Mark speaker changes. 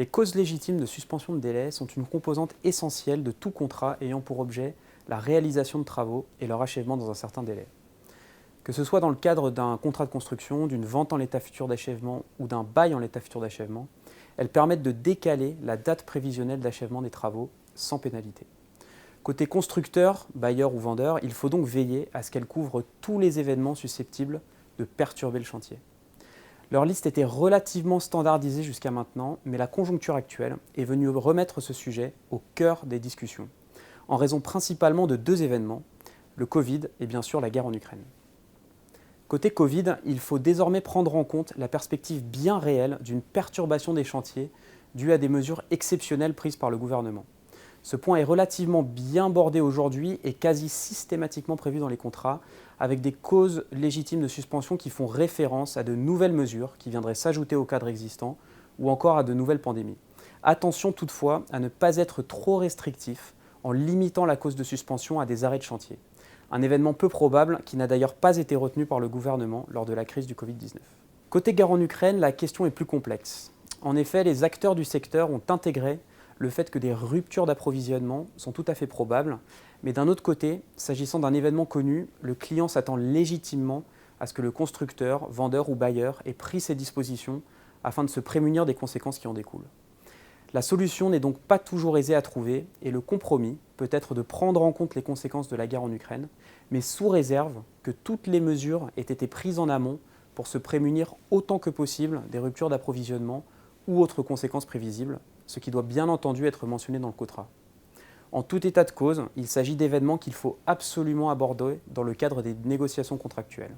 Speaker 1: Les causes légitimes de suspension de délai sont une composante essentielle de tout contrat ayant pour objet la réalisation de travaux et leur achèvement dans un certain délai. Que ce soit dans le cadre d'un contrat de construction, d'une vente en l'état futur d'achèvement ou d'un bail en l'état futur d'achèvement, elles permettent de décaler la date prévisionnelle d'achèvement des travaux sans pénalité. Côté constructeur, bailleur ou vendeur, il faut donc veiller à ce qu'elles couvrent tous les événements susceptibles de perturber le chantier. Leur liste était relativement standardisée jusqu'à maintenant, mais la conjoncture actuelle est venue remettre ce sujet au cœur des discussions, en raison principalement de deux événements, le Covid et bien sûr la guerre en Ukraine. Côté Covid, il faut désormais prendre en compte la perspective bien réelle d'une perturbation des chantiers due à des mesures exceptionnelles prises par le gouvernement. Ce point est relativement bien bordé aujourd'hui et quasi systématiquement prévu dans les contrats, avec des causes légitimes de suspension qui font référence à de nouvelles mesures qui viendraient s'ajouter au cadre existant ou encore à de nouvelles pandémies. Attention toutefois à ne pas être trop restrictif en limitant la cause de suspension à des arrêts de chantier. Un événement peu probable qui n'a d'ailleurs pas été retenu par le gouvernement lors de la crise du Covid-19. Côté guerre en Ukraine, la question est plus complexe. En effet, les acteurs du secteur ont intégré le fait que des ruptures d'approvisionnement sont tout à fait probables, mais d'un autre côté, s'agissant d'un événement connu, le client s'attend légitimement à ce que le constructeur, vendeur ou bailleur ait pris ses dispositions afin de se prémunir des conséquences qui en découlent. La solution n'est donc pas toujours aisée à trouver et le compromis peut être de prendre en compte les conséquences de la guerre en Ukraine, mais sous réserve que toutes les mesures aient été prises en amont pour se prémunir autant que possible des ruptures d'approvisionnement ou autres conséquences prévisibles, ce qui doit bien entendu être mentionné dans le contrat. En tout état de cause, il s'agit d'événements qu'il faut absolument aborder dans le cadre des négociations contractuelles.